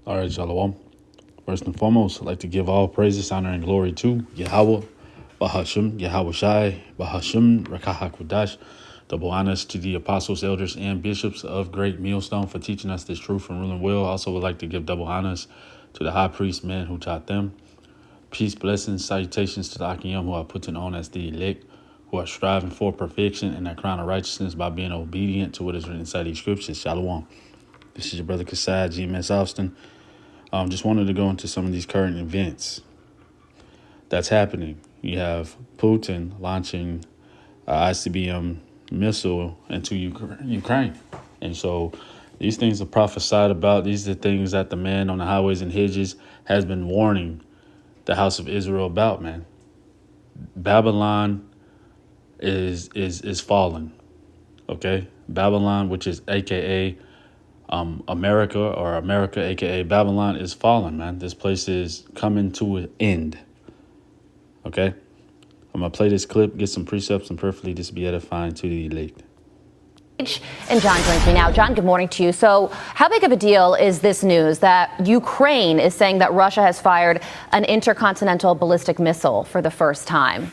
All right, Shalom. First and foremost, I'd like to give all praises, honor, and glory to Yahweh, Bahashim, Yahweh Shai, Bahashim, Rakahakwadash. Double honors to the apostles, elders, and bishops of Great Millstone for teaching us this truth and ruling well. Also would like to give double honors to the high priest men who taught them. Peace, blessings, salutations to the Akiyam who are putting on as the elect, who are striving for perfection and that crown of righteousness by being obedient to what is written inside these scriptures. Shalom. This is your brother Kasai, GMS Austin. Just wanted to go into some of these current events that's happening. You have Putin launching ICBM missile into Ukraine. And so these things are prophesied about. These are things that the man on the highways and hedges has been warning the house of Israel about, man. Babylon is fallen. Okay? Babylon, which is AKA America, or America, aka Babylon, is fallen, man. This place is coming to an end. Okay? I'm going to play this clip, get some precepts, and prayerfully this be edifying to the elect. And John joins me now. John, good morning to you. So how big of a deal is this news that Ukraine is saying that Russia has fired an intercontinental ballistic missile for the first time?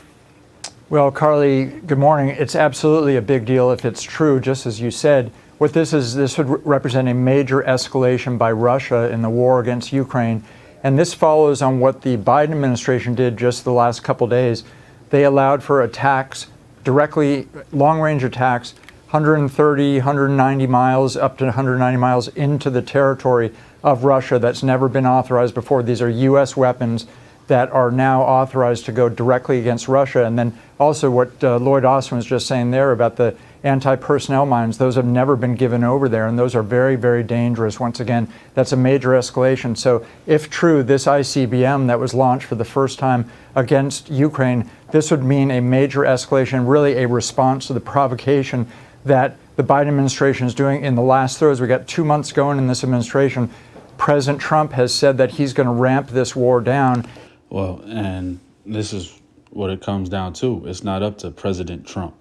Well, Carly, good morning. It's absolutely a big deal if it's true, just as you said. What this would represent a major escalation by Russia in the war against Ukraine. And this follows on what the Biden administration did just the last couple days. They allowed for attacks, directly long-range attacks, 130, 190 miles, up to 190 miles into the territory of Russia that's never been authorized before. These are U.S. weapons that are now authorized to go directly against Russia. And then also what Lloyd Austin was just saying there about the anti-personnel mines, those have never been given over there, and those are very, very dangerous. Once again, that's a major escalation. So if true, this ICBM that was launched for the first time against Ukraine, this would mean a major escalation, really a response to the provocation that the Biden administration is doing in the last throes. We got 2 months going in this administration. President Trump has said that he's going to ramp this war down. Well, and this is what it comes down to. It's not up to President Trump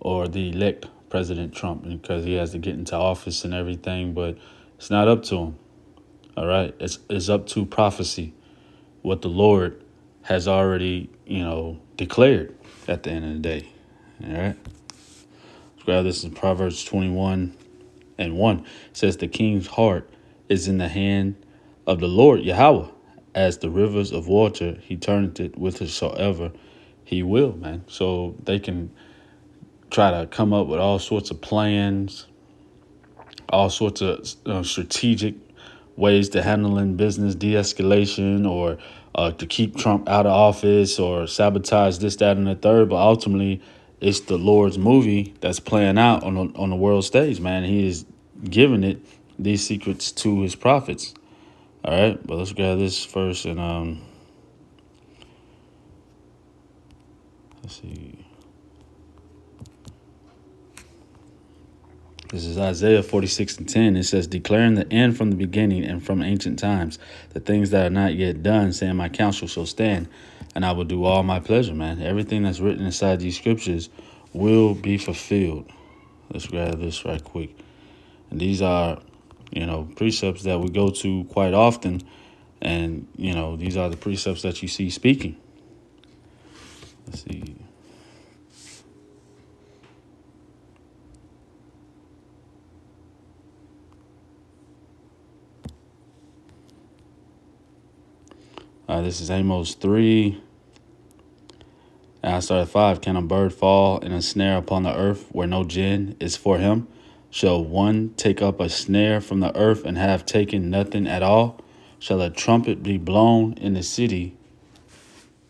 or the elect President Trump, because he has to get into office and everything, but it's not up to him. All right. It's up to prophecy, what the Lord has already, declared at the end of the day. All right. Let's grab this in Proverbs 21:1. It says, the king's heart is in the hand of the Lord Yahweh. As the rivers of water, he turneth it whithersoever he will, man. So they can try to come up with all sorts of plans, all sorts of strategic ways to handling business, de-escalation, or to keep Trump out of office, or sabotage this, that, and the third. But ultimately, it's the Lord's movie that's playing out on the world stage, man. He is giving it these secrets to his prophets. All right, but let's grab this first, and let's see. This is Isaiah 46:10. It says, declaring the end from the beginning and from ancient times, the things that are not yet done, saying my counsel shall stand, and I will do all my pleasure, man. Everything that's written inside these scriptures will be fulfilled. Let's grab this right quick. And these are, precepts that we go to quite often. And, these are the precepts that you see speaking. Let's see. This is Amos 3. And I start at 5. Can a bird fall in a snare upon the earth where no gin is for him? Shall one take up a snare from the earth and have taken nothing at all? Shall a trumpet be blown in the city?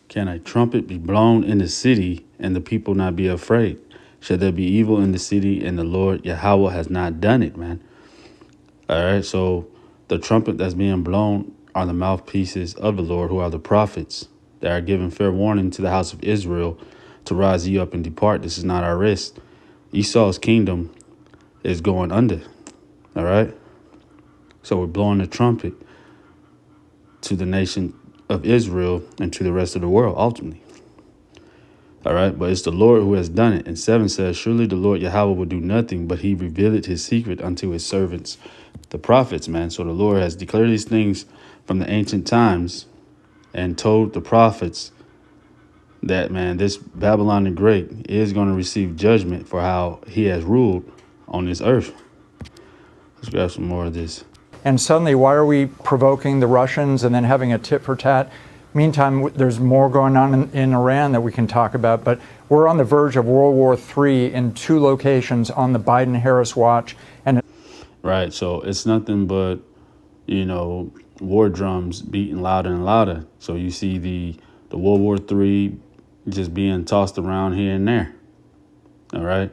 Can a trumpet be blown in the city and the people not be afraid? Shall there be evil in the city and the Lord Yahweh has not done it, man? All right, so the trumpet that's being blown are the mouthpieces of the Lord, who are the prophets that are giving fair warning to the house of Israel to rise ye up and depart. This is not our rest. Esau's kingdom is going under. All right. So we're blowing the trumpet to the nation of Israel and to the rest of the world, ultimately. All right. But it's the Lord who has done it. And 7 says, surely the Lord Yahweh will do nothing, but he revealed his secret unto his servants, the prophets, man. So the Lord has declared these things from the ancient times and told the prophets that, man, this Babylon the Great is going to receive judgment for how he has ruled on this earth. Let's grab some more of this. And suddenly, why are we provoking the Russians and then having a tit for tat? Meantime, there's more going on in Iran that we can talk about, but we're on the verge of World War III in 2 locations on the Biden-Harris watch. And right, so it's nothing but, war drums beating louder and louder. So you see the World War III just being tossed around here and there. All right.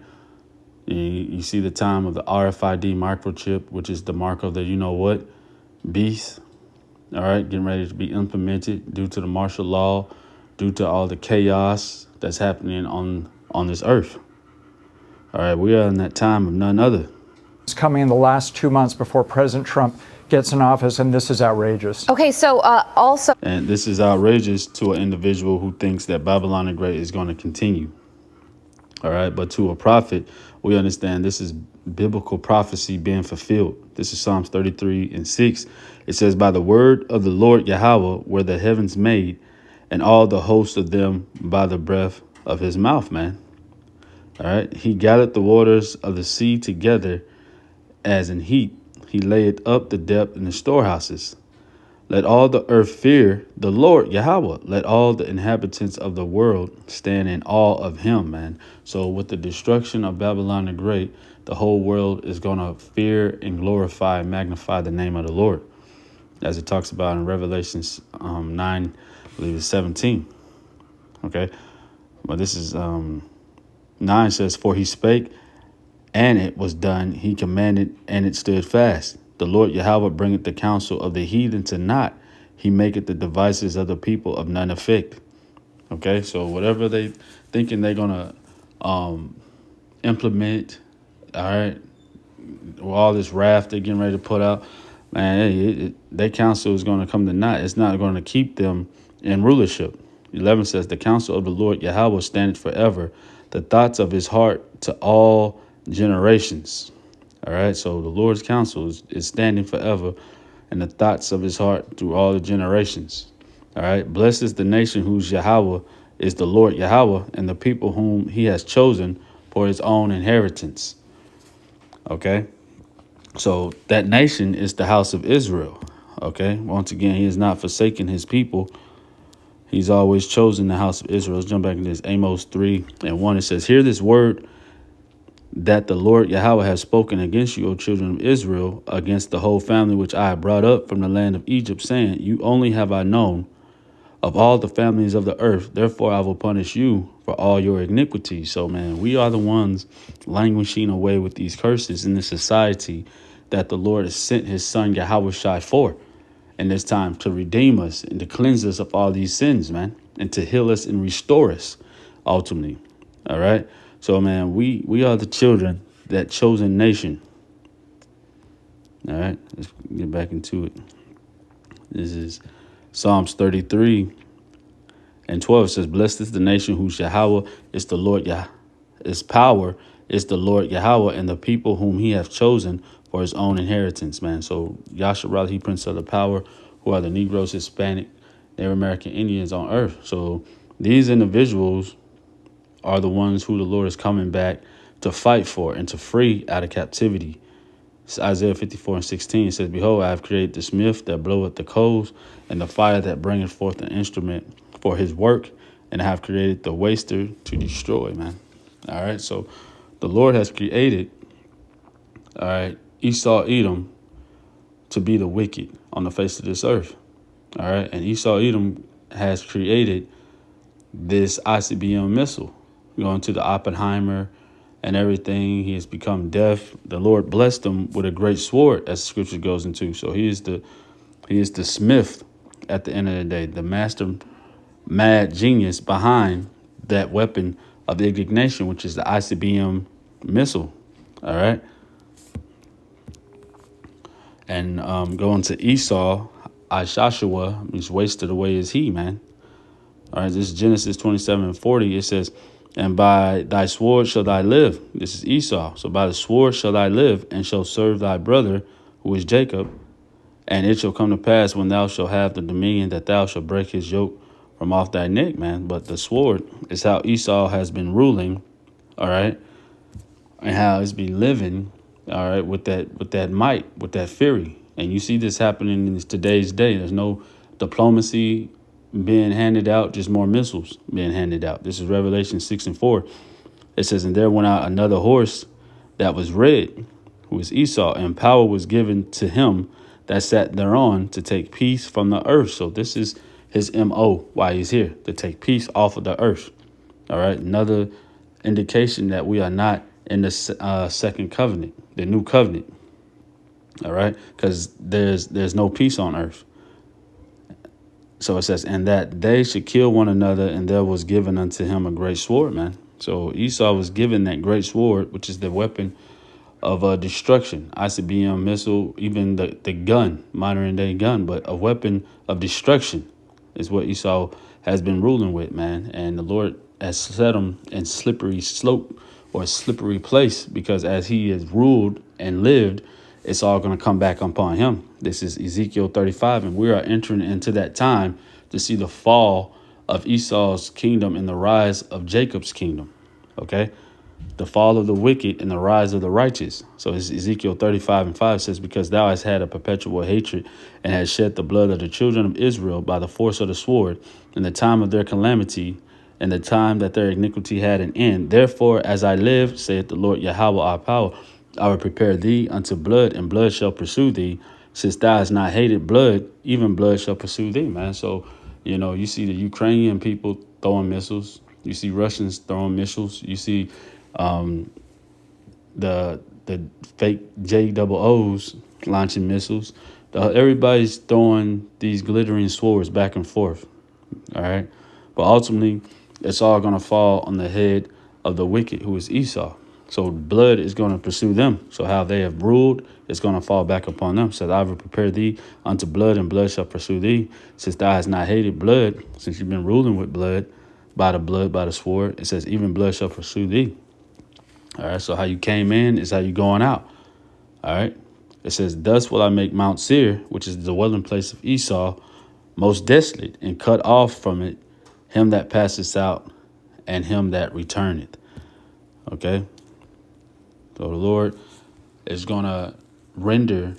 You see the time of the RFID microchip, which is the mark of the beast. All right, getting ready to be implemented due to the martial law, due to all the chaos that's happening on this earth. All right, we are in that time of none other. It's coming in the last 2 months before President Trump gets in office, and this is outrageous. Okay, so also... And this is outrageous to an individual who thinks that Babylon the Great is going to continue. All right, but to a prophet, we understand this is biblical prophecy being fulfilled. This is Psalms 33:6. It says, by the word of the Lord Yahweh were the heavens made, and all the hosts of them by the breath of his mouth, man. All right, he gathered the waters of the sea together as in heap. He laid up the depth in the storehouses. Let all the earth fear the Lord Yahweh. Let all the inhabitants of the world stand in awe of him, man. So with the destruction of Babylon the Great, the whole world is going to fear and glorify and magnify the name of the Lord, as it talks about in Revelations 9, I believe it's 17. Okay, but this is 9 says, for he spake, and it was done. He commanded, and it stood fast. The Lord Yahweh bringeth the counsel of the heathen to naught. He maketh the devices of the people of none effect. Okay, so whatever they thinking they're gonna implement, all right, all this wrath they're getting ready to put out, man, their counsel is going to come to naught. It's not going to keep them in rulership. 11 says, the counsel of the Lord Yahweh standeth forever, the thoughts of his heart to all generations. All right, so the Lord's counsel is standing forever, and the thoughts of his heart through all the generations. All right, blessed is the nation whose Yahweh is the Lord Yahweh, and the people whom he has chosen for his own inheritance. Okay, so that nation is the house of Israel. Okay, once again, he has not forsaken his people. He's always chosen the house of Israel. Let's jump back into this Amos 3:1. It says, hear this word that the Lord Yahweh has spoken against you, O children of Israel, against the whole family which I have brought up from the land of Egypt, saying, you only have I known of all the families of the earth. Therefore, I will punish you for all your iniquities. So, man, we are the ones languishing away with these curses in this society that the Lord has sent his son Yahweh Shai for in this time to redeem us and to cleanse us of all these sins, man, and to heal us and restore us ultimately. All right. So, man, we are the children, that chosen nation. All right, let's get back into it. This is Psalms 33:12. It says, blessed is the nation whose Yahweh is the Lord Yah. His power is the Lord Yahweh, and the people whom he hath chosen for his own inheritance, man. So Yasharah, he Prince of the Power, who are the Negroes, Hispanic, Native American Indians on earth. So these individuals are the ones who the Lord is coming back to fight for and to free out of captivity. It's Isaiah 54:16 says, behold, I have created the smith that bloweth the coals, and the fire that bringeth forth an instrument for his work, and I have created the waster to destroy, man. All right, so the Lord has created, all right, Esau, Edom, to be the wicked on the face of this earth. All right, and Esau, Edom has created this ICBM missile going to the Oppenheimer and everything. He has become deaf. The Lord blessed him with a great sword, as the scripture goes into. So he is the smith at the end of the day, the master mad genius behind that weapon of the indignation, which is the ICBM missile. All right. And going to Esau, Ishashua, means wasted away is he, man. All right, this is Genesis 27:40. It says, and by thy sword shall thy live. This is Esau. So by the sword shall thy live, and shall serve thy brother, who is Jacob. And it shall come to pass when thou shalt have the dominion that thou shalt break his yoke from off thy neck, man. But the sword is how Esau has been ruling, all right, and how it's been living, all right, with that might, with that fury. And you see this happening in today's day. There's no diplomacy being handed out, just more missiles being handed out. This is Revelation 6:4. It says, and there went out another horse that was red, who is Esau, and power was given to him that sat thereon to take peace from the earth. So this is his MO, why he's here, to take peace off of the earth. All right. Another indication that we are not in the second covenant, the new covenant. All right. Because there's no peace on earth. So it says, and that they should kill one another, and there was given unto him a great sword, man. So Esau was given that great sword, which is the weapon of destruction, ICBM missile, even the gun, modern day gun, but a weapon of destruction is what Esau has been ruling with, man. And the Lord has set him in slippery slope or a slippery place, because as he has ruled and lived, it's all going to come back upon him. This is Ezekiel 35, and we are entering into that time to see the fall of Esau's kingdom and the rise of Jacob's kingdom. Okay. The fall of the wicked and the rise of the righteous. So it's Ezekiel 35:5 says, because thou hast had a perpetual hatred and hast shed the blood of the children of Israel by the force of the sword in the time of their calamity and the time that their iniquity had an end. Therefore, as I live, saith the Lord Yahweh our power, I will prepare thee unto blood, and blood shall pursue thee. Since thou hast not hated blood, even blood shall pursue thee, man. So, you see the Ukrainian people throwing missiles. You see Russians throwing missiles. You see the fake JOOs launching missiles. Everybody's throwing these glittering swords back and forth. All right. But ultimately, it's all going to fall on the head of the wicked, who is Esau. So blood is going to pursue them. So how they have ruled, it's going to fall back upon them. So I will prepare thee unto blood, and blood shall pursue thee. Since thou hast not hated blood, since you've been ruling with blood, by the sword, it says, even blood shall pursue thee. All right. So how you came in is how you going out. All right. It says, thus will I make Mount Seir, which is the dwelling place of Esau, most desolate, and cut off from it him that passeth out and him that returneth. Okay. So the Lord is going to render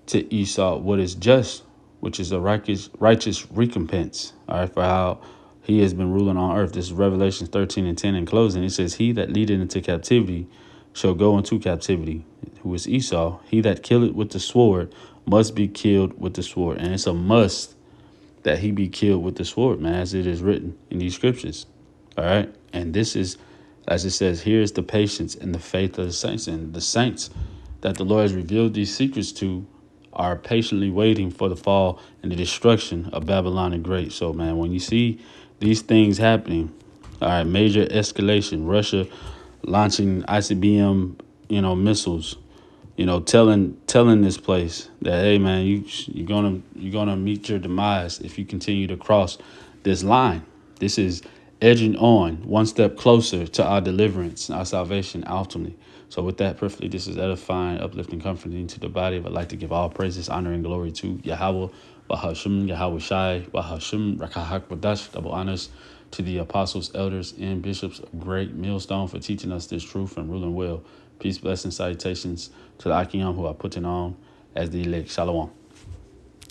to Esau what is just, which is a righteous recompense. All right. For how he has been ruling on earth. This is Revelation 13:10 in closing. It says, he that leadeth into captivity shall go into captivity, who is Esau. He that killeth with the sword must be killed with the sword. And it's a must that he be killed with the sword, man, as it is written in these scriptures. All right. And this is, as it says, here is the patience and the faith of the saints. And the saints that the Lord has revealed these secrets to are patiently waiting for the fall and the destruction of Babylon the Great. So, man, when you see these things happening, all right, major escalation, Russia launching ICBM, missiles, telling this place that, hey, man, you're gonna meet your demise if you continue to cross this line. This is edging on one step closer to our deliverance, our salvation ultimately. So with that, perfectly, this is edifying, uplifting, comforting to the body. I'd like to give all praises, honor, and glory to Yahweh, Bahashim, Yahweh Shai, Bahashim, Rakahak Wadash, double honors to the apostles, elders, and bishops of Great Millstone for teaching us this truth and ruling well. Peace, blessings, salutations to the Akim who are putting on as the elect. Shalom.